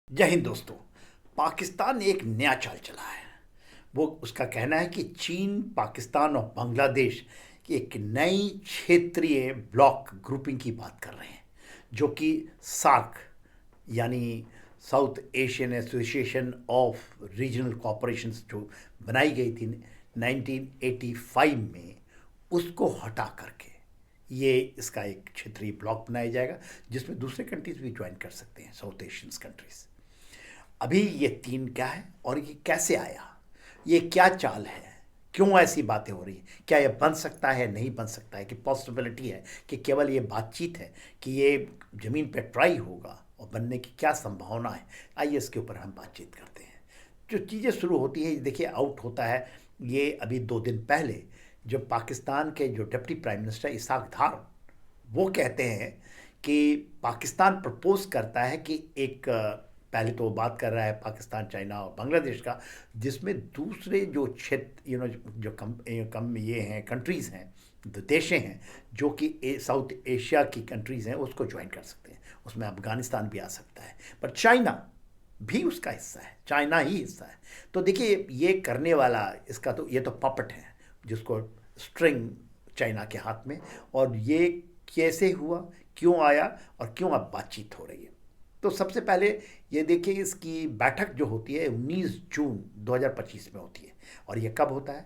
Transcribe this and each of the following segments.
जय हिंद दोस्तों। पाकिस्तान ने एक नया चाल चला है। वो उसका कहना है कि चीन, पाकिस्तान और बांग्लादेश की एक नई क्षेत्रीय ब्लॉक ग्रुपिंग की बात कर रहे हैं, जो कि सार्क यानी South Asian Association of Regional Cooperations जो बनाई गई थी 1985 में, उसको हटा करके ये इसका एक क्षेत्रीय ब्लॉक बनाया जाएगा, जिसमें दूसरे कंट्रीज भी ज्वाइन कर सकते हैं, साउथ एशियन कंट्रीज। अभी ये तीन क्या है और ये कैसे आया, ये क्या चाल है, क्यों ऐसी बातें हो रही हैं, क्या ये बन सकता है, नहीं बन सकता है, कि पॉसिबिलिटी है कि केवल ये बातचीत है, कि ये ज़मीन पे ट्राई होगा और बनने की क्या संभावना है। आइए इसके ऊपर हम बातचीत करते हैं। जो चीज़ें शुरू होती है, देखिए आउट होता है ये अभी 2 दिन पहले, जब पाकिस्तान के जो डिप्टी प्राइम मिनिस्टर इसाक दार, वो कहते हैं कि पाकिस्तान प्रपोज करता है कि एक पहले तो वो बात कर रहा है पाकिस्तान, चाइना और बांग्लादेश का, जिसमें दूसरे जो क्षेत्र जो कम ये हैं, कंट्रीज़ हैं, जो देशें हैं, जो कि साउथ एशिया की कंट्रीज़ हैं, उसको ज्वाइन कर सकते हैं। उसमें अफगानिस्तान भी आ सकता है, पर चाइना भी उसका हिस्सा है, चाइना ही हिस्सा है। तो देखिए ये करने वाला इसका तो ये तो पपट है, जिसको स्ट्रिंग चाइना के हाथ में। और ये कैसे हुआ, क्यों आया और क्यों अब बातचीत हो रही है। तो सबसे पहले ये देखिए, इसकी बैठक जो होती है 19 जून 2025 में होती है। और ये कब होता है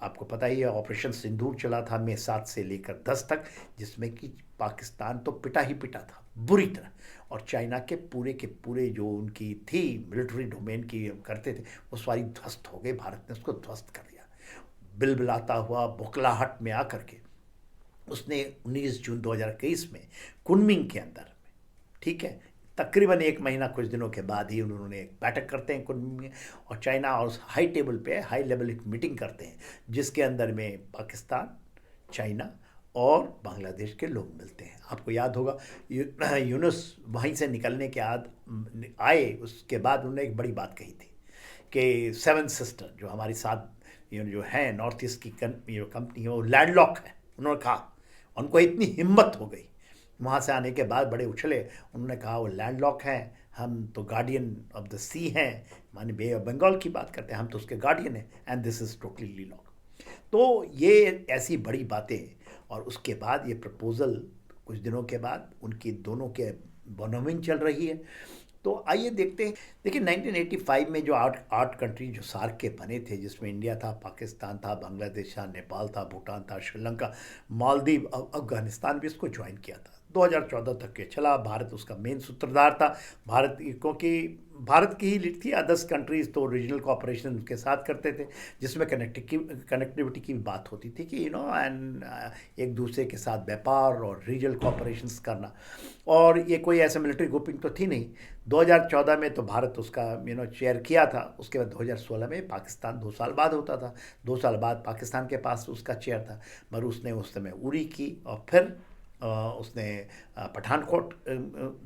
आपको पता ही है। ऑपरेशन सिंदूर चला था मई 7 से लेकर 10 तक, जिसमें कि पाकिस्तान तो पिटा ही पिटा था बुरी तरह, और चाइना के पूरे जो उनकी थी मिलिट्री डोमेन की करते थे, वो सारी ध्वस्त हो गई। भारत ने उसको ध्वस्त कर दिया। बिलबिलाता हुआ बुखलाहट में आकर के उसने 19 जून 2021 में कुनमिंग के अंदर में, ठीक है, तकरीबन एक महीना कुछ दिनों के बाद ही उन्होंने एक बैठक करते हैं कुनमिंग में, और चाइना और उस हाई टेबल पे हाई लेवल एक मीटिंग करते हैं, जिसके अंदर में पाकिस्तान, चाइना और बांग्लादेश के लोग मिलते हैं। आपको याद होगा यूनुस वहीं से निकलने के बाद आए, उसके बाद उन्होंने एक बड़ी बात कही थी कि सेवन सिस्टर जो हमारी साथ जो हैं नॉर्थ ईस्ट की जो कंपनी है, वो लैंडलॉक है। उन्होंने कहा, उनको इतनी हिम्मत हो गई वहाँ से आने के बाद, बड़े उछले, उन्होंने कहा वो लैंडलॉक हैं, हम तो गार्डियन ऑफ द सी हैं, माने बे ऑफ बंगाल की बात करते हैं, हम तो उसके गार्डियन हैं, and this is totally lock. तो ये ऐसी बड़ी बातें। और उसके बाद ये प्रपोज़ल कुछ दिनों के बाद उनकी दोनों के बनोमिंग चल रही है। तो आइए देखते हैं। देखिए 1985 में जो आठ कंट्री जो सार्क के बने थे, जिसमें इंडिया था, पाकिस्तान था, बांग्लादेश था, नेपाल था, भूटान था, श्रीलंका, मालदीव, अफगानिस्तान भी इसको ज्वाइन किया था। 2014 तक के चला। भारत उसका मेन सूत्रधार था। भारत, क्योंकि भारत की ही लीड थी, अदर्स कंट्रीज़ तो रीजनल कॉपरेशन के साथ करते थे, जिसमें कनेक्टिविटी की भी बात होती थी कि एंड एक दूसरे के साथ व्यापार और रीजनल कॉपरेशंस करना। और ये कोई ऐसा मिलिट्री ग्रुपिंग तो थी नहीं। 2014 में तो भारत उसका चेयर किया था। उसके बाद 2016 में पाकिस्तान 2 साल बाद होता था। 2 साल बाद पाकिस्तान के पास उसका चेयर था, मगर उसने उस समय उरी की, और फिर उसने पठानकोट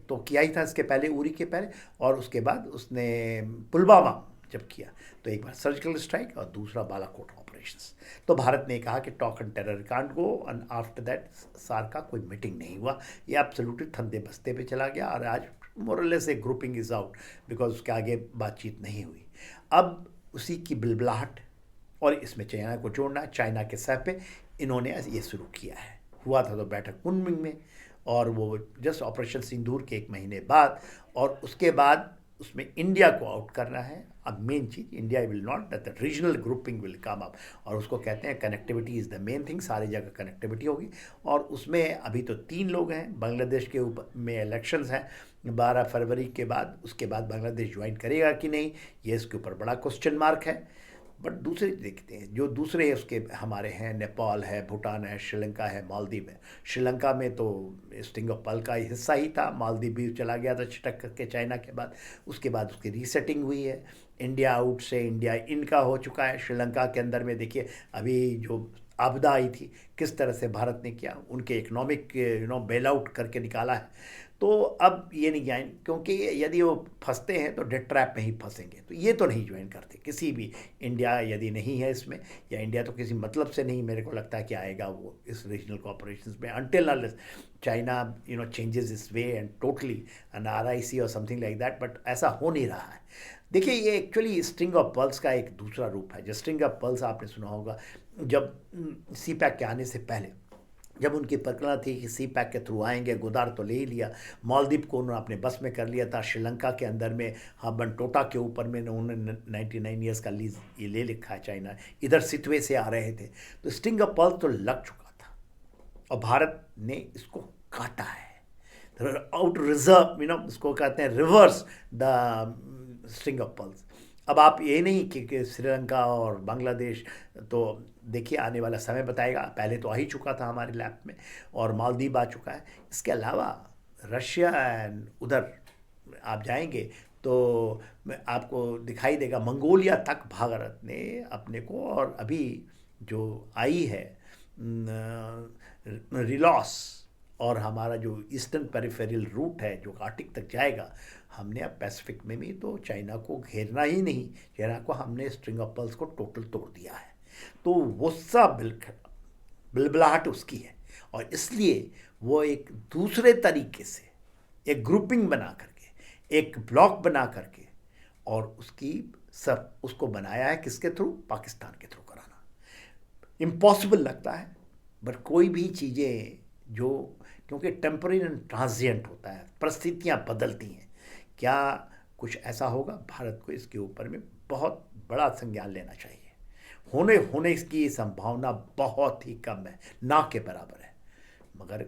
तो किया ही था इसके पहले, उरी के पहले, और उसके बाद उसने पुलवामा जब किया, तो एक बार सर्जिकल स्ट्राइक और दूसरा बालाकोट ऑपरेशंस। तो भारत ने कहा कि talk and terror can't go, and after that सार का कोई मीटिंग नहीं हुआ। ये एब्सोल्युटली धंधे बस्ते पे चला गया, और आज मोरलेस एक ग्रुपिंग इज आउट, बिकॉज उसके आगे बातचीत नहीं हुई। अब उसी की बिलबिलाहट, और इसमें चाइना को जोड़ना, चाइना के सह पे इन्होंने ये शुरू किया है। हुआ था तो बैठक कुनमिंग में, और वो जस्ट ऑपरेशन सिंदूर के 1 महीने बाद, और उसके बाद उसमें इंडिया को आउट करना है। अब main cheese, India will not, that the regional grouping will come up, और उसको कहते हैं connectivity is the main thing, सारी जगह कनेक्टिविटी होगी। और उसमें अभी तो 3 लोग हैं। बांग्लादेश के ऊपर में इलेक्शंस हैं 12 फरवरी के बाद, उसके बाद बांग्लादेश ज्वाइन करेगा कि नहीं, ये इसके ऊपर बड़ा क्वेश्चन मार्क है। बट दूसरे देखते हैं, जो दूसरे उसके हमारे हैं, नेपाल है, भूटान है, श्रीलंका है, मालदीव है। श्रीलंका में तो स्टिंग ऑफ पर्ल का हिस्सा ही था, मालदीव भी चला गया था छिटक करके चाइना के बाद। उसके बाद उसकी रीसेटिंग हुई है। इंडिया आउट से इंडिया इनका हो चुका है। श्रीलंका के अंदर में देखिए अभी जो आपदा आई थी, किस तरह से भारत ने किया, उनके इकोनॉमिक बेल आउट करके निकाला है। तो अब ये नहीं ज्वाइन, क्योंकि यदि वो फंसते हैं तो डेट ट्रैप में ही फंसेंगे, तो ये तो नहीं ज्वाइन करते किसी भी। इंडिया यदि नहीं है इसमें, या इंडिया तो किसी मतलब से नहीं मेरे को लगता है कि आएगा वो इस रीजनल कॉपरेशन में, until unless China changes its way and totally an RIC और समथिंग लाइक दैट, बट ऐसा हो नहीं रहा है। देखिए, ये एक्चुअली स्ट्रिंग ऑफ पर्ल्स का एक दूसरा रूप है। जो स्ट्रिंग ऑफ पर्ल्स आपने सुना होगा, जब CPEC के आने से पहले जब उनकी परिकल्पना थी कि CPEC के थ्रू आएंगे, गोदार तो ले ही लिया, मालदीव को उन्होंने अपने बस में कर लिया था, श्रीलंका के अंदर में हाँ बनटोटा के ऊपर में उन्होंने 99 ईयर्स का लीज ये ले लिखा है चाइना, इधर सितवे से आ रहे थे, तो स्ट्रिंग ऑफ पर्ल्स तो लग चुका था और भारत ने इसको काटा है, आउट रिजर्व, उसको कहते हैं reverse the string of pearls. अब आप ये नहीं कि श्रीलंका और बांग्लादेश, तो देखिए आने वाला समय बताएगा, पहले तो आ ही चुका था हमारे लैप में, और मालदीव आ चुका है। इसके अलावा रशिया एंड उधर आप जाएंगे तो आपको दिखाई देगा मंगोलिया तक भारत ने अपने को, और अभी जो आई है रिलॉस, और हमारा जो ईस्टर्न पेरिफेरल रूट है जो आर्टिक तक जाएगा, हमने अब पैसिफिक में भी तो चाइना को घेरना ही नहीं, चाइना को हमने स्ट्रिंग ऑफ पर्ल्स को टोटल तोड़ दिया है। तो वो सब बिलबिलाहट उसकी है, और इसलिए वो एक दूसरे तरीके से एक ग्रुपिंग बना करके, एक ब्लॉक बना करके, और उसकी सब उसको बनाया है किसके थ्रू? पाकिस्तान के थ्रू कराना। इम्पॉसिबल लगता है, बट कोई भी चीज़ें जो, क्योंकि टेम्पररी एंड ट्रांजिएंट होता है, परिस्थितियाँ बदलती हैं, क्या कुछ ऐसा होगा? भारत को इसके ऊपर में बहुत बड़ा संज्ञान लेना चाहिए। होने की संभावना बहुत ही कम है, ना के बराबर है, मगर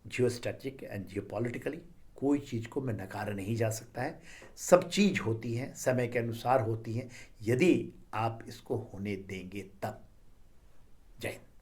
geo strategic and Jio politically कोई चीज़ को मैं नकारा नहीं जा सकता है। सब चीज़ होती हैं, समय के अनुसार होती हैं, यदि आप इसको होने देंगे तब। जय हिंद।